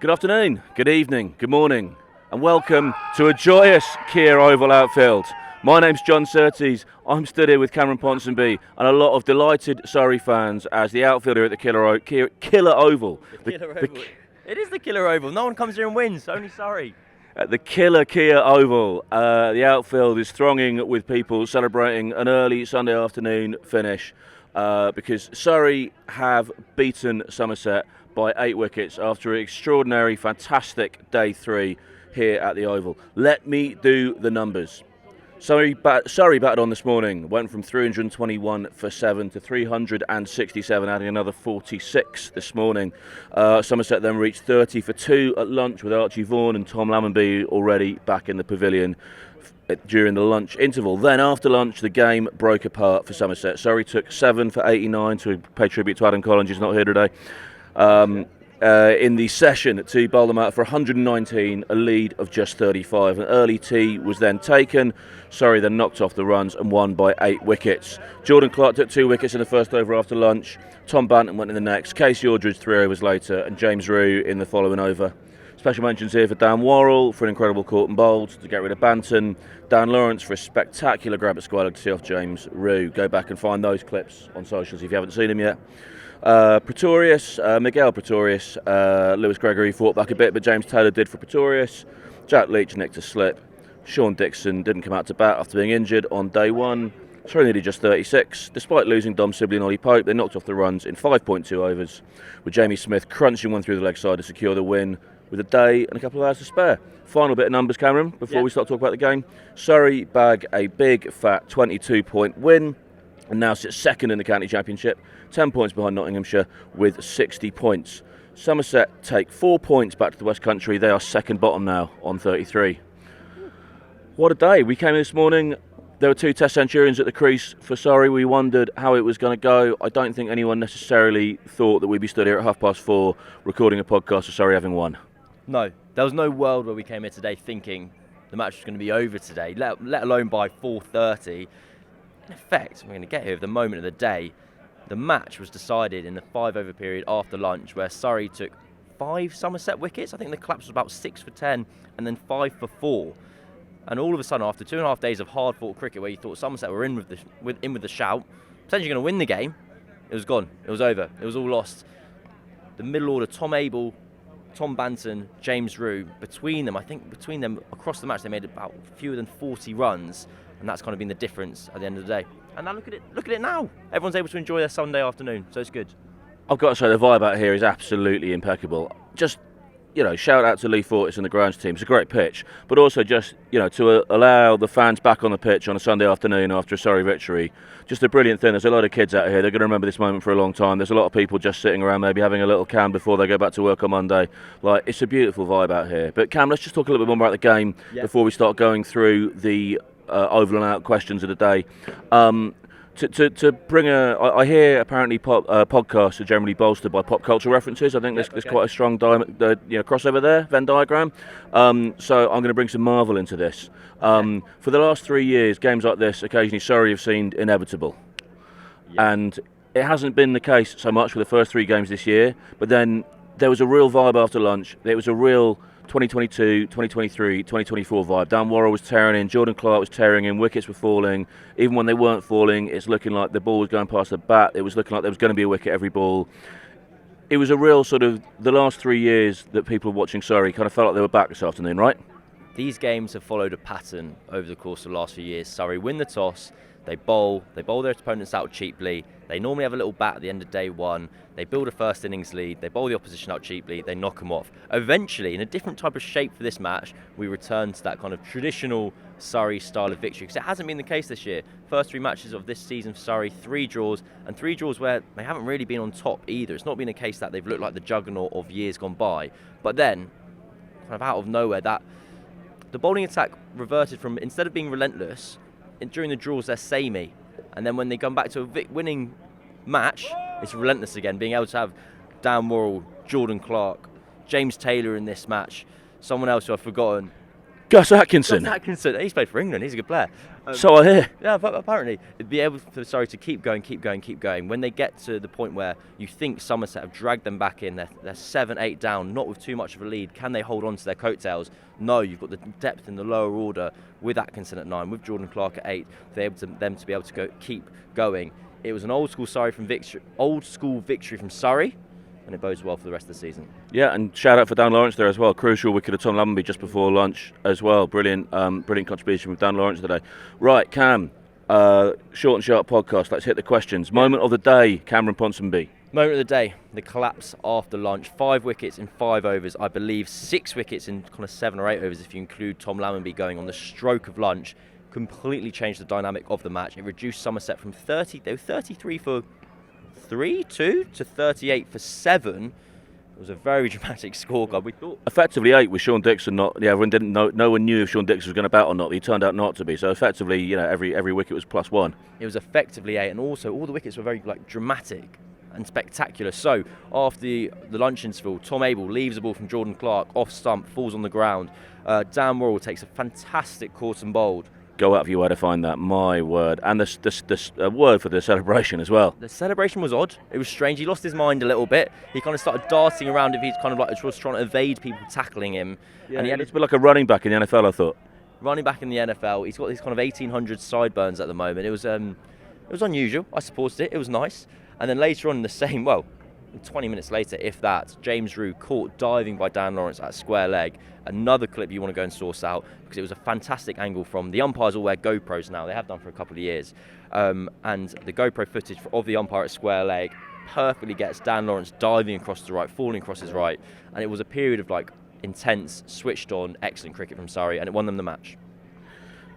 Good afternoon, good evening, good morning, and welcome to a joyous Kia Oval outfield. My name's Jon Surtees. I'm stood here with Cameron Ponsonby and a lot of delighted Surrey fans as the outfielder at the Killer Oval. It is the Killer Oval. No one comes here and wins, only Surrey. At the Killer Kia Oval, the outfield is thronging with people celebrating an early Sunday afternoon finish because Surrey have beaten Somerset by 8 wickets after an extraordinary, fantastic day 3 here at the Oval. Let me do the numbers. Surrey batted on this morning, went from 321 for 7 to 367, adding another 46 this morning. Somerset then reached 30 for 2 at lunch with Archie Vaughan and Tom Lammonby already back in the pavilion during the lunch interval. Then after lunch the game broke apart for Somerset. Surrey took 7 for 89 to pay tribute to Adam Collins, who's not here today. In the session to bowl them out for 119, a lead of just 35. An early tee was then taken. Surrey then knocked off the runs and won by 8 wickets. Jordan Clark took 2 wickets in the first over after lunch. Tom Banton went in the next. Casey Aldridge 3 overs later, and James Rue in the following over. Special mentions here for Dan Worrell for an incredible caught and bowled to get rid of Banton. Dan Lawrence for a spectacular grab at square leg to see off James Rue. Go back and find those clips on socials if you haven't seen them yet. Miguel Pretorius, Lewis Gregory fought back a bit, but James Taylor did for Pretorius. Jack Leach nicked a slip. Sean Dixon didn't come out to bat after being injured on day 1. Surrey needed just 36. Despite losing Dom Sibley and Ollie Pope, they knocked off the runs in 5.2 overs, with Jamie Smith crunching one through the leg side to secure the win with a day and a couple of hours to spare. Final bit of numbers, Cameron, before we start talking about the game. Surrey bag a big, fat 22-point win and now sits second in the county championship, 10 points behind Nottinghamshire with 60 points. Somerset take 4 points back to the West Country. They are second bottom now on 33. What a day. We came in this morning, there were 2 Test Centurions at the crease for Surrey. We wondered how it was going to go. I don't think anyone necessarily thought that we'd be stood here at 4:30 recording a podcast of Surrey having won. No, there was no world where we came here today thinking the match was going to be over today, let alone by 4:30. In effect, we're going to get here at the moment of the day. The match was decided in the 5-over period after lunch, where Surrey took 5 Somerset wickets. I think the collapse was about 6 for 10 and then 5 for 4. And all of a sudden, after 2.5 days of hard-fought cricket, where you thought Somerset were in with the shout, potentially going to win the game, it was gone. It was over. It was all lost. The middle order: Tom Abel, Tom Banton, James Rue. Between them across the match, they made about fewer than 40 runs, and that's kind of been the difference at the end of the day. And now look at it now. Everyone's able to enjoy their Sunday afternoon, so it's good. I've got to say the vibe out here is absolutely impeccable. Just, shout out to Lee Fortis and the grounds team. It's a great pitch, but also just, to allow the fans back on the pitch on a Sunday afternoon after a Surrey victory. Just a brilliant thing. There's a lot of kids out here. They're going to remember this moment for a long time. There's a lot of people just sitting around, maybe having a little can before they go back to work on Monday. It's a beautiful vibe out here. But Cam, let's just talk a little bit more about the game before we start going through the over and out questions of the day. To bring I hear apparently podcasts are generally bolstered by pop culture references. I think there's quite a strong crossover there, Venn diagram. So I'm going to bring some Marvel into this. For the last 3 years, games like this occasionally Surrey have seemed inevitable, and it hasn't been the case so much with the first 3 games this year. But then there was a real vibe after lunch. There was a real 2022, 2023, 2024 vibe. Dan Worrell was tearing in, Jordan Clark was tearing in, wickets were falling. Even when they weren't falling, it's looking like the ball was going past the bat. It was looking like there was going to be a wicket every ball. It was a real sort of, the last 3 years that people watching Surrey kind of felt like they were back this afternoon, right? These games have followed a pattern over the course of the last few years. Surrey win the toss, they bowl their opponents out cheaply. They normally have a little bat at the end of day 1. They build a first innings lead, they bowl the opposition out cheaply, they knock them off. Eventually, in a different type of shape for this match, we return to that kind of traditional Surrey style of victory, because it hasn't been the case this year. First 3 matches of this season for Surrey, 3 draws, and 3 draws where they haven't really been on top either. It's not been a case that they've looked like the juggernaut of years gone by. But then, kind of out of nowhere, the bowling attack reverted from, instead of being relentless, during the draws they're samey. And then when they come back to a winning match, it's relentless again, being able to have Dan Worrell, Jordan Clark, James Taylor in this match, someone else who I've forgotten. Gus Atkinson. Gus Atkinson, he's played for England, he's a good player. So I hear. Yeah, but apparently, be able for Surrey to keep going. When they get to the point where you think Somerset have dragged them back in, they're 7-8 down, not with too much of a lead. Can they hold on to their coattails? No, you've got the depth in the lower order with Atkinson at 9, with Jordan Clark at 8. Them to be able to keep going. It was an old school victory from Surrey, and it bodes well for the rest of the season. Yeah, and shout out for Dan Lawrence there as well. Crucial wicket of Tom Lammonby just before lunch as well. Brilliant contribution with Dan Lawrence today. Right, Cam, short and sharp podcast. Let's hit the questions. Moment of the day, Cameron Ponsonby. Moment of the day, the collapse after lunch. 5 wickets in 5 overs. I believe 6 wickets in kind of 7 or 8 overs if you include Tom Lammonby going on the stroke of lunch. Completely changed the dynamic of the match. It reduced Somerset from 33 for 3-2 to 38 for 7. It was a very dramatic scorecard. We thought effectively 8 with Sean Dixon not. Yeah, everyone didn't know. No one knew if Sean Dixon was going to bat or not. But he turned out not to be. So effectively, every wicket was +1. It was effectively 8, and also all the wickets were very dramatic and spectacular. So after the lunch interval, Tom Abel leaves the ball from Jordan Clark off stump, falls on the ground. Dan Worrell takes a fantastic caught and bowled. Go out of your way to find that, my word. And this word for the celebration as well. The celebration was odd. It was strange. He lost his mind a little bit. He kind of started darting around if he's kind of was trying to evade people tackling him. Yeah, and he had a bit like a running back in the NFL, I thought. Running back in the NFL. He's got these kind of 1800 sideburns at the moment. It was unusual. I supported it. It was nice. And then later on in the same, 20 minutes later, if that, James Rue caught diving by Dan Lawrence at square leg. Another clip you want to go and source out because it was a fantastic angle from the umpires. All wear GoPros now. They have done for a couple of years. And the GoPro footage of the umpire at square leg perfectly gets Dan Lawrence diving across the right, falling across his right. And it was a period of intense, switched on, excellent cricket from Surrey, and it won them the match.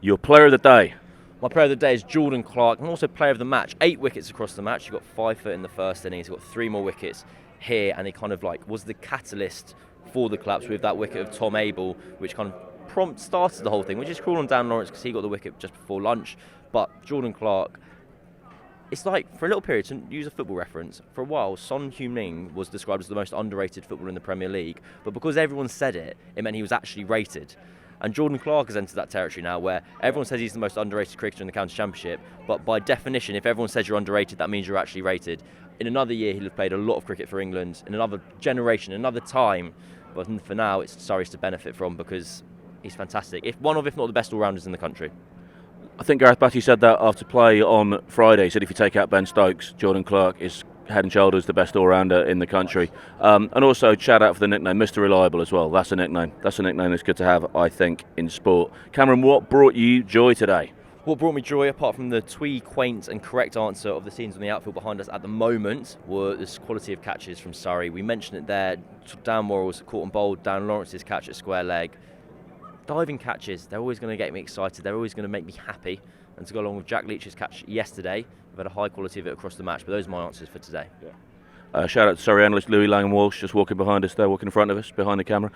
Your player of the day. My player of the day is Jordan Clark, and also player of the match. 8 wickets across the match. He got 5 foot in the first innings. He got 3 more wickets here, and he kind of was the catalyst for the collapse with that wicket of Tom Abel, which kind of started the whole thing, which is cruel on Dan Lawrence because he got the wicket just before lunch. But Jordan Clark, it's for a little period, to use a football reference, for a while Son Heung-min was described as the most underrated footballer in the Premier League, but because everyone said it meant he was actually rated. And Jordan Clark has entered that territory now where everyone says he's the most underrated cricketer in the County Championship, but by definition, if everyone says you're underrated, that means you're actually rated. In another year, he'll have played a lot of cricket for England, in another generation, another time, but for now, it's Surrey's to benefit from because he's fantastic. If not the best all-rounders in the country. I think Gareth Batty said that after play on Friday. He said if you take out Ben Stokes, Jordan Clark is head and shoulders the best all-rounder in the country. And also shout out for the nickname Mr. Reliable as well. That's a nickname that's good to have, I think, in sport. Cameron, what brought you joy today? What brought me joy, apart from the quaint and correct answer of the scenes on the outfield behind us at the moment, were this quality of catches from Surrey. We mentioned it there. Dan Worrell's caught and bowled, Dan Lawrence's catch at square leg. Diving catches, they're always going to get me excited. They're always going to make me happy. And to go along with Jack Leach's catch yesterday, we've had a high quality of it across the match. But those are my answers for today. Yeah. Shout out to Surrey analyst Louis Langham-Walsh, just walking behind us there, walking in front of us, behind the camera.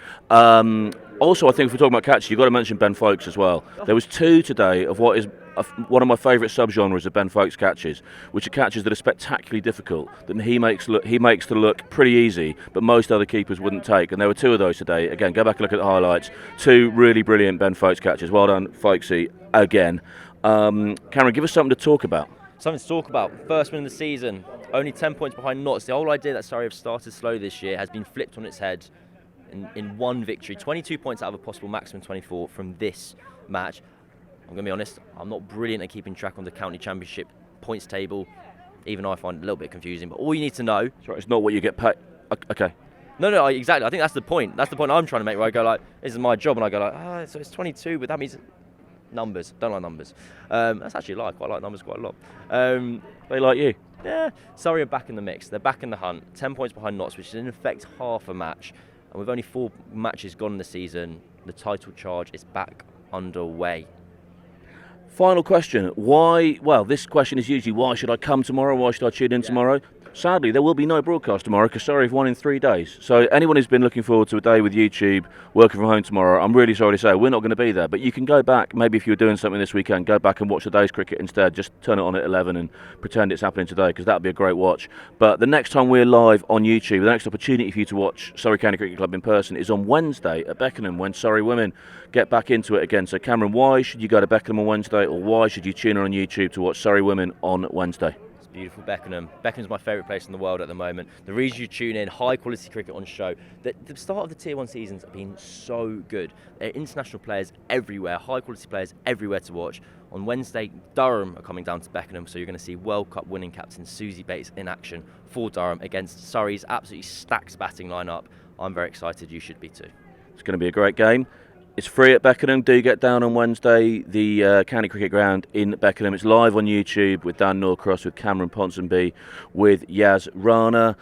Also, I think if we're talking about catches, you've got to mention Ben Folkes as well. There was 2 today of what is one of my favourite subgenres of Ben Folkes catches, which are catches that are spectacularly difficult, that he makes to look pretty easy, but most other keepers wouldn't take. And there were 2 of those today. Again, go back and look at the highlights. 2 really brilliant Ben Folkes catches. Well done, Folkesy, again. Cameron, give us something to talk about. Something to talk about. First win of the season, only 10 points behind Notts. The whole idea that Surrey have started slow this year has been flipped on its head in one victory. 22 points out of a possible maximum 24 from this match. I'm going to be honest, I'm not brilliant at keeping track on the County Championship points table. Even I find it a little bit confusing. But all you need to know... Sorry, it's not what you get paid. Okay. No, exactly. I think that's the point. That's the point I'm trying to make, where I go this is my job, and I go so it's 22, but that means... Numbers. Don't like numbers. That's actually quite like numbers quite a lot. They like you? Yeah. Surrey are back in the mix. They're back in the hunt. 10 points behind Notts, which is in effect half a match. And with only 4 matches gone in the season, the title charge is back underway. Final question. Why? Well, this question is usually why should I come tomorrow? Why should I tune in tomorrow? Sadly, there will be no broadcast tomorrow because Surrey have won in 3 days. So anyone who's been looking forward to a day with YouTube, working from home tomorrow, I'm really sorry to say we're not going to be there. But you can go back, maybe if you were doing something this weekend, go back and watch the day's cricket instead. Just turn it on at 11 and pretend it's happening today, because that would be a great watch. But the next time we're live on YouTube, the next opportunity for you to watch Surrey County Cricket Club in person is on Wednesday at Beckenham, when Surrey women get back into it again. So Cameron, why should you go to Beckenham on Wednesday, or why should you tune in on YouTube to watch Surrey women on Wednesday? Beautiful Beckenham. Beckenham's my favourite place in the world at the moment. The reason you tune in, high quality cricket on show. The start of the Tier 1 seasons have been so good. There are international players everywhere, high quality players everywhere to watch. On Wednesday, Durham are coming down to Beckenham, so you're going to see World Cup winning captain Susie Bates in action for Durham against Surrey's absolutely stacked batting lineup. I'm very excited, you should be too. It's going to be a great game. It's free at Beckenham. Do get down on Wednesday, the County Cricket Ground in Beckenham. It's live on YouTube with Dan Norcross, with Cameron Ponsonby, with Yaz Rana.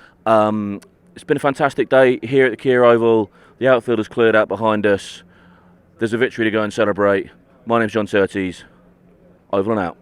It's been a fantastic day here at the Kia Oval. The outfield has cleared out behind us. There's a victory to go and celebrate. My name's Jon Surtees. Over and out.